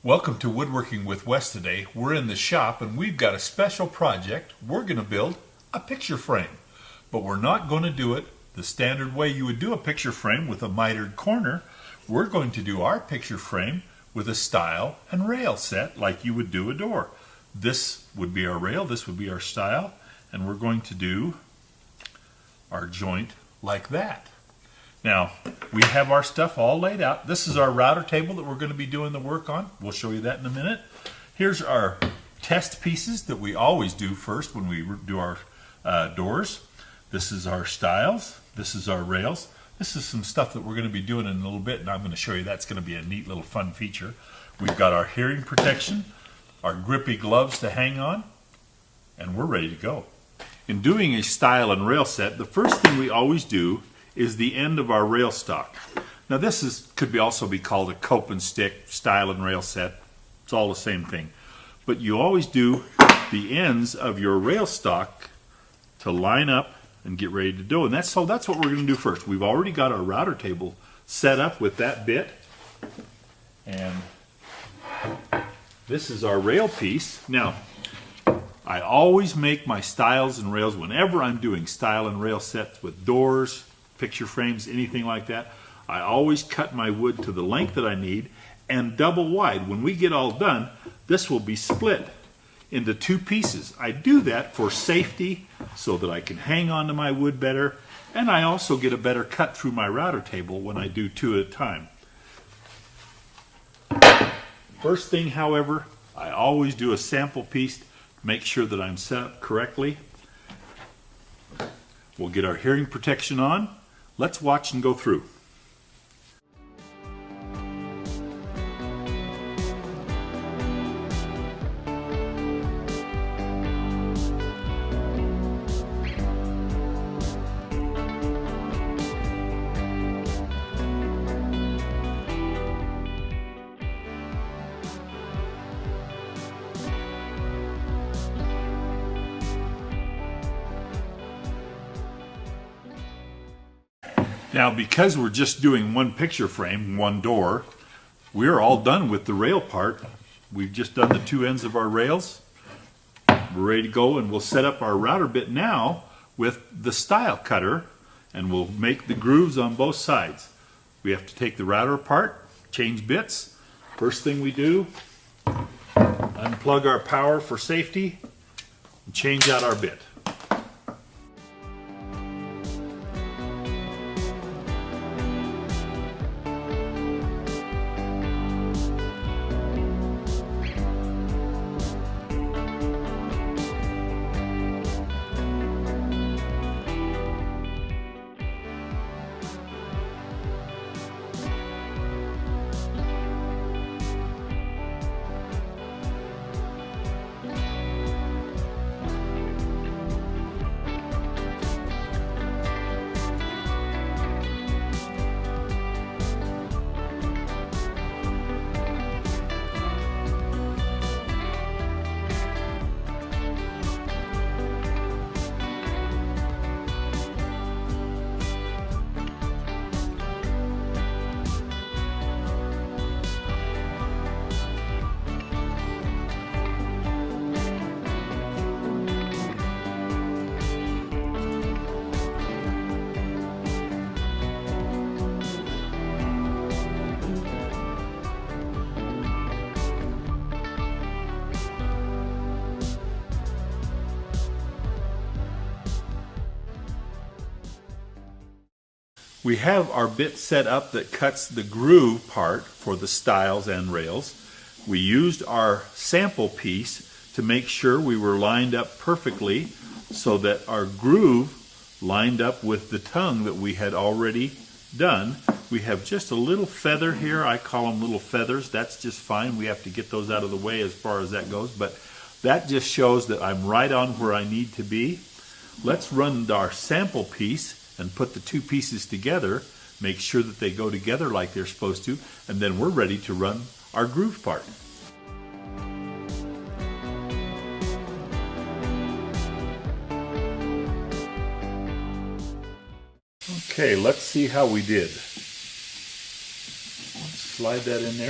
Welcome to Woodworking with Wes today. We're in the shop and we've got a special project. We're going to build a picture frame, but we're not going to do it the standard way you would do a picture frame with a mitered corner. We're going to do our picture frame with a stile and rail set like you would do a door. This would be our rail, this would be our stile, and we're going to do our joint like that. Now, we have our stuff all laid out. This is our router table that we're going to be doing the work on. We'll show you that in a minute. Here's our test pieces that we always do first when we do our doors. This is our stiles. This is our rails. This is some stuff that we're going to be doing in a little bit, and I'm going to show you that's going to be a neat little fun feature. We've got our hearing protection, our grippy gloves to hang on, and we're ready to go. In doing a stile and rail set, the first thing we always do is the end of our rail stock. Now this could also be called a cope and stick stile and rail set. It's all the same thing. But you always do the ends of your rail stock to line up and get ready to do. And that's what we're going to do first. We've already got our router table set up with that bit. And this is our rail piece. Now, I always make my stiles and rails whenever I'm doing stile and rail sets with doors, picture frames, anything like that. I always cut my wood to the length that I need and double wide. When we get all done, this will be split into two pieces. I do that for safety so that I can hang on to my wood better, and I also get a better cut through my router table when I do two at a time. First thing, however, I always do a sample piece to make sure that I'm set up correctly. We'll get our hearing protection on. Let's watch and go through. Now, because we're just doing one picture frame, one door, we're all done with the rail part. We've just done the two ends of our rails. We're ready to go, and we'll set up our router bit now with the stile cutter, and we'll make the grooves on both sides. We have to take the router apart, change bits. First thing we do, unplug our power for safety, and change out our bit. We have our bit set up that cuts the groove part for the stiles and rails. We used our sample piece to make sure we were lined up perfectly so that our groove lined up with the tongue that we had already done. We have just a little feather here. I call them little feathers. That's just fine. We have to get those out of the way as far as that goes, but that just shows that I'm right on where I need to be. Let's run our sample piece and put the two pieces together, make sure that they go together like they're supposed to, and then we're ready to run our groove part. Okay, let's see how we did. Slide that in there.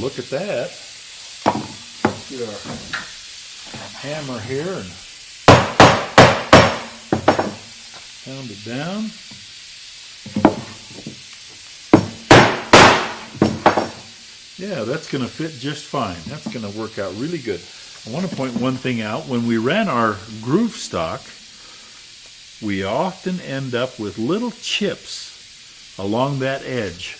look at that. Get our hammer here and pound it down. Yeah, that's going to fit just fine. That's going to work out really good. I want to point one thing out. When we ran our groove stock, we often end up with little chips along that edge.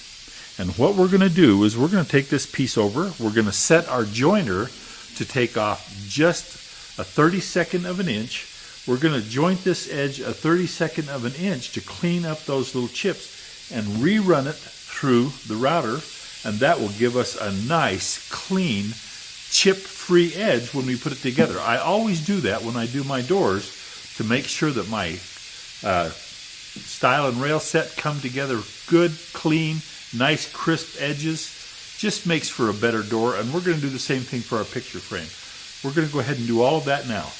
And what we're going to do is we're going to take this piece over. We're going to set our jointer to take off just a 32nd of an inch. We're going to joint this edge a 32nd of an inch to clean up those little chips and rerun it through the router. And that will give us a nice, clean, chip-free edge when we put it together. I always do that when I do my doors to make sure that my stile and rail set come together good, clean, nice, crisp edges. Just makes for a better door. And we're going to do the same thing for our picture frame. We're going to go ahead and do all of that now.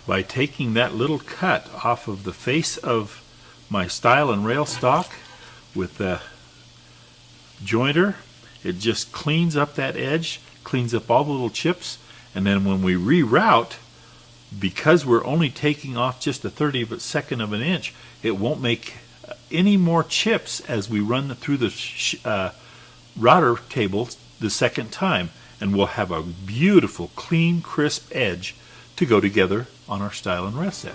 By taking that little cut off of the face of my stile and rail stock with the jointer, it just cleans up that edge, cleans up all the little chips, and then when we reroute, because we're only taking off just a 32nd of an inch, it won't make any more chips as we run through the router table the second time, and we'll have a beautiful, clean, crisp edge to go together on our stile and rail set.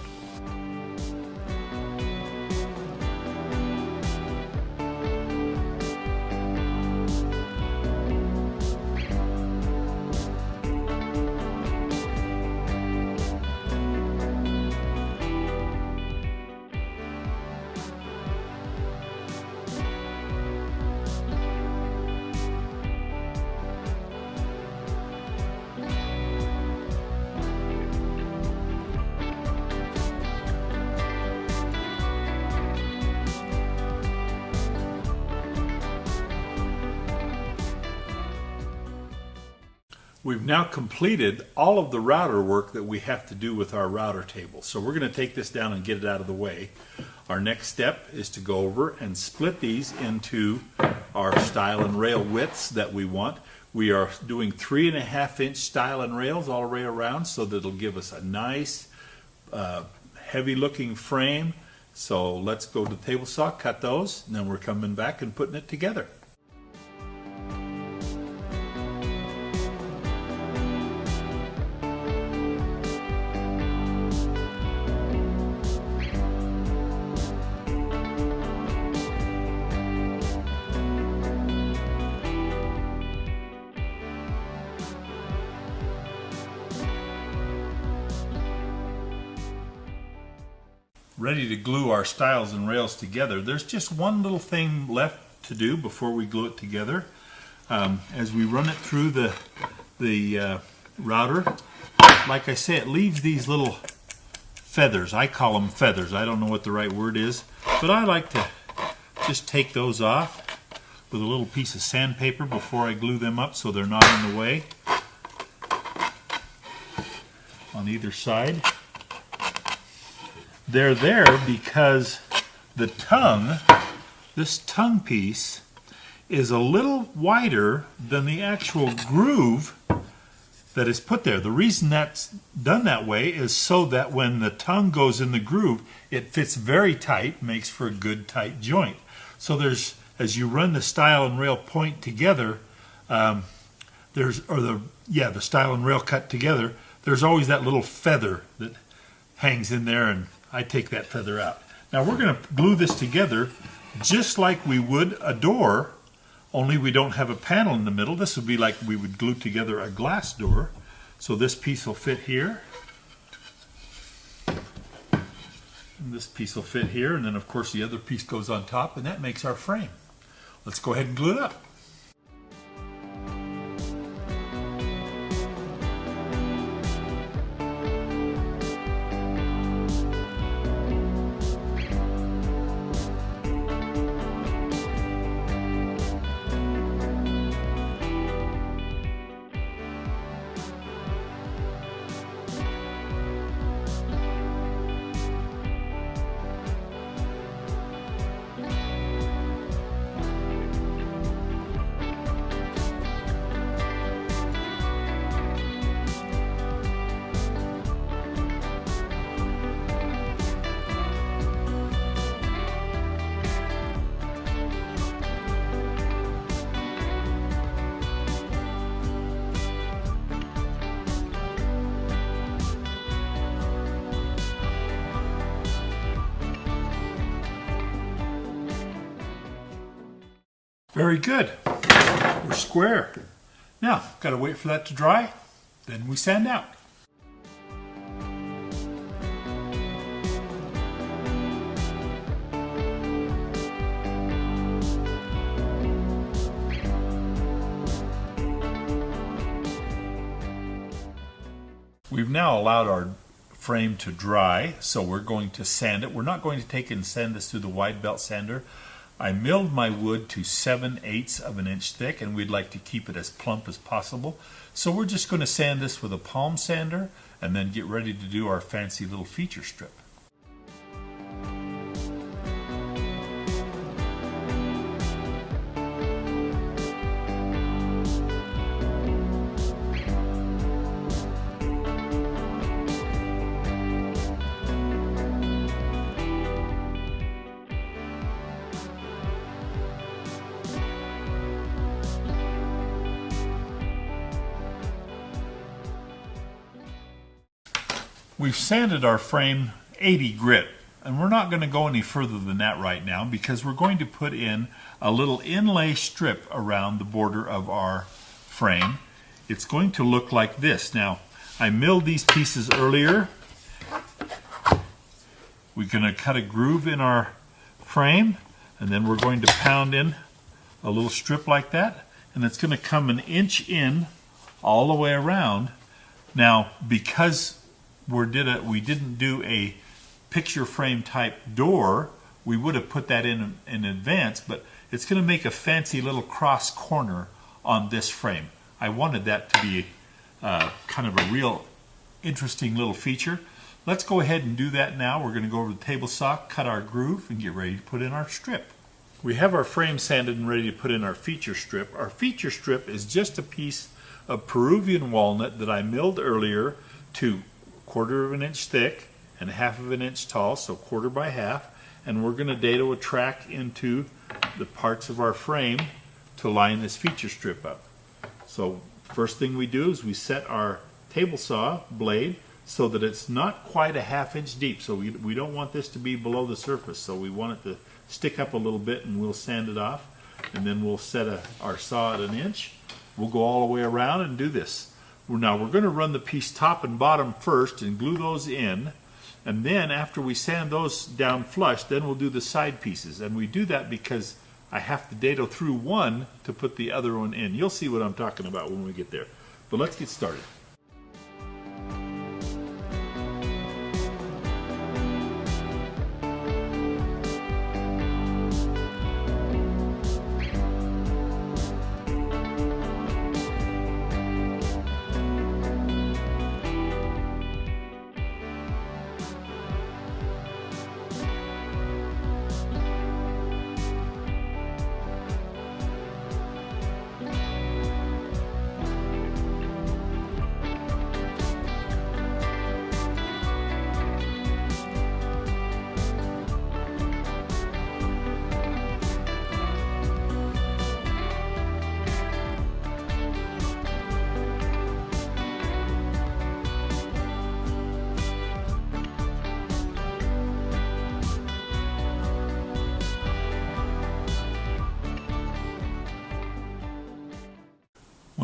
We've now completed all of the router work that we have to do with our router table. So we're going to take this down and get it out of the way. Our next step is to go over and split these into our stile and rail widths that we want. We are doing 3.5-inch stile and rails all the way around, so that it'll give us a nice heavy looking frame. So let's go to the table saw, cut those, and then we're coming back and putting it together. Ready to glue our stiles and rails together. There's just one little thing left to do before we glue it together. As we run it through the router, like I say, it leaves these little feathers. I call them feathers. I don't know what the right word is, but I like to just take those off with a little piece of sandpaper before I glue them up so they're not in the way on either side. They're there because the tongue, this tongue piece, is a little wider than the actual groove that is put there. The reason that's done that way is so that when the tongue goes in the groove, it fits very tight, makes for a good tight joint. So there's, as you run the stile and rail point together, the stile and rail cut together, there's always that little feather that hangs in there, and I take that feather out. Now we're going to glue this together just like we would a door, only we don't have a panel in the middle. This would be like we would glue together a glass door. So this piece will fit here. And this piece will fit here, and then of course the other piece goes on top, and that makes our frame. Let's go ahead and glue it up. Very good. We're square. Now, got to wait for that to dry, then we sand out. We've now allowed our frame to dry, so we're going to sand it. We're not going to take it and sand this through the wide belt sander. I milled my wood to 7/8 of an inch thick, and we'd like to keep it as plump as possible. So we're just going to sand this with a palm sander and then get ready to do our fancy little feature strip. We've sanded our frame 80 grit, and we're not going to go any further than that right now because we're going to put in a little inlay strip around the border of our frame. It's going to look like this. Now, I milled these pieces earlier. We're going to cut a groove in our frame, and then we're going to pound in a little strip like that, and it's going to come an inch in all the way around. Now, because we didn't do a picture frame type door, we would have put that in advance, but it's going to make a fancy little cross corner on this frame. I wanted that to be kind of a real interesting little feature. Let's go ahead and do that now. We're going to go over the table saw, cut our groove, and get ready to put in our strip. We have our frame sanded and ready to put in our feature strip. Our feature strip is just a piece of Peruvian walnut that I milled earlier to 1/4 of an inch thick and 1/2 of an inch tall, so 1/4 by 1/2, and we're going to dado a track into the parts of our frame to line this feature strip up. So first thing we do is we set our table saw blade so that it's not quite a 1/2 inch deep, so we don't want this to be below the surface, so we want it to stick up a little bit, and we'll sand it off, and then we'll set our saw at 1 inch. We'll go all the way around and do this. Now we're going to run the piece top and bottom first and glue those in, and then after we sand those down flush, then we'll do the side pieces. And we do that because I have to dado through one to put the other one in. You'll see what I'm talking about when we get there. But let's get started.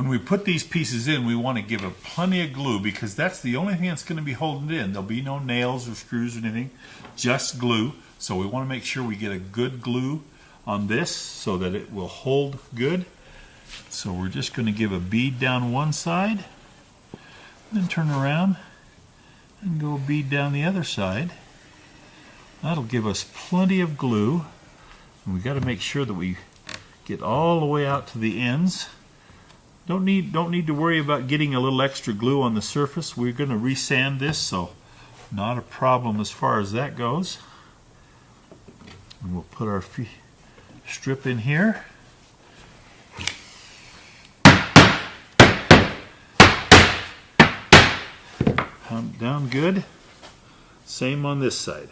When we put these pieces in, we want to give it plenty of glue because that's the only thing that's going to be holding it in. There'll be no nails or screws or anything, just glue. So we want to make sure we get a good glue on this so that it will hold good. So we're just going to give a bead down one side, then turn around and go a bead down the other side. That'll give us plenty of glue. And we got to make sure that we get all the way out to the ends. Don't need to worry about getting a little extra glue on the surface. We're going to resand this, so not a problem as far as that goes. And we'll put our strip in here. Pump down good. Same on this side.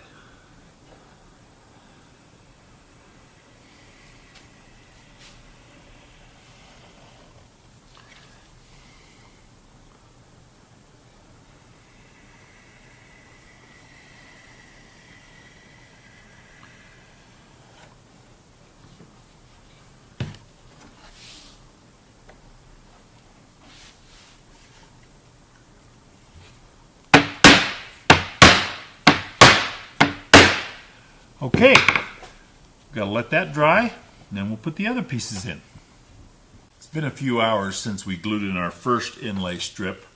Okay, got to let that dry, and then we'll put the other pieces in. It's been a few hours since we glued in our first inlay strip.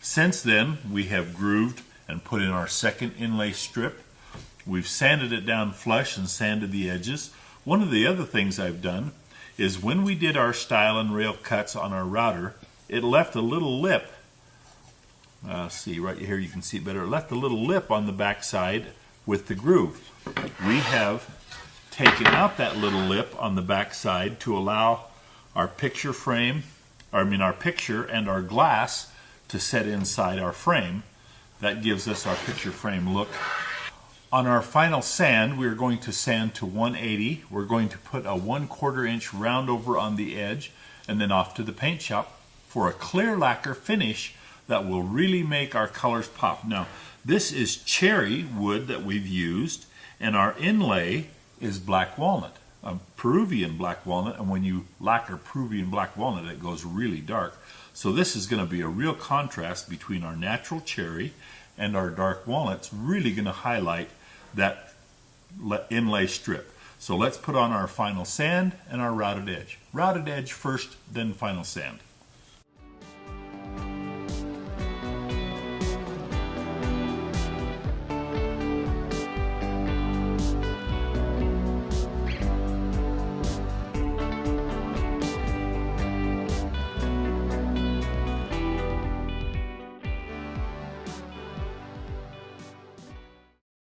Since then, we have grooved and put in our second inlay strip. We've sanded it down flush and sanded the edges. One of the other things I've done is when we did our stile and rail cuts on our router, it left a little lip. See right here, you can see it better. It left a little lip on the back side with the groove. We have taken out that little lip on the back side to allow our picture frame, our picture and our glass to set inside our frame. That gives us our picture frame look. On our final sand, we're going to sand to 180. We're going to put a 1/4 inch round over on the edge and then off to the paint shop for a clear lacquer finish that will really make our colors pop. Now, this is cherry wood that we've used, and our inlay is black walnut, a Peruvian black walnut, and when you lacquer Peruvian black walnut, it goes really dark. So this is going to be a real contrast between our natural cherry and our dark walnut. It's really going to highlight that inlay strip. So let's put on our final sand and our routed edge. Routed edge first, then final sand.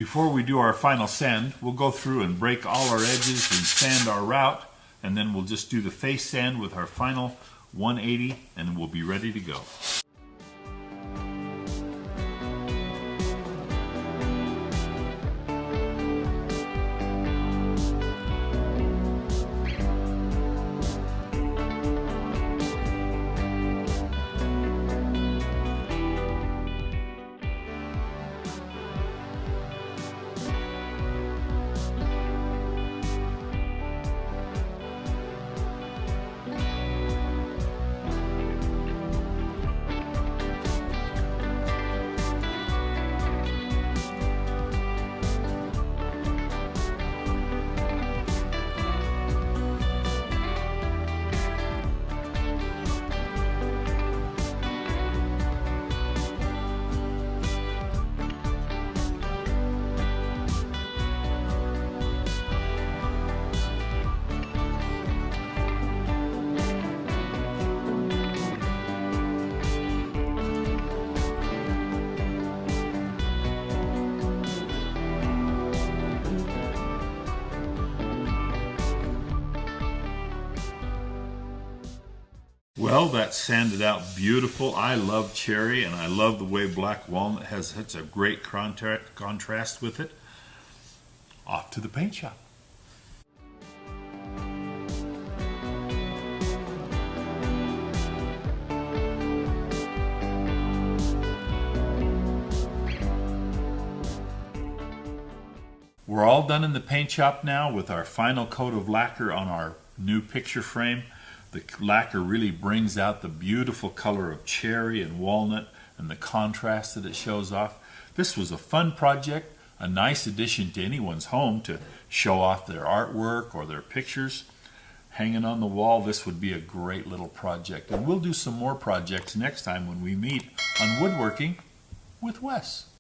Before we do our final sand, we'll go through and break all our edges and sand our route, and then we'll just do the face sand with our final 180, and we'll be ready to go. Well, that's sanded out beautiful. I love cherry, and I love the way black walnut has such a great contrast with it. Off to the paint shop. We're all done in the paint shop now with our final coat of lacquer on our new picture frame. The lacquer really brings out the beautiful color of cherry and walnut and the contrast that it shows off. This was a fun project, a nice addition to anyone's home to show off their artwork or their pictures. Hanging on the wall, this would be a great little project. And we'll do some more projects next time when we meet on Woodworking with Wes.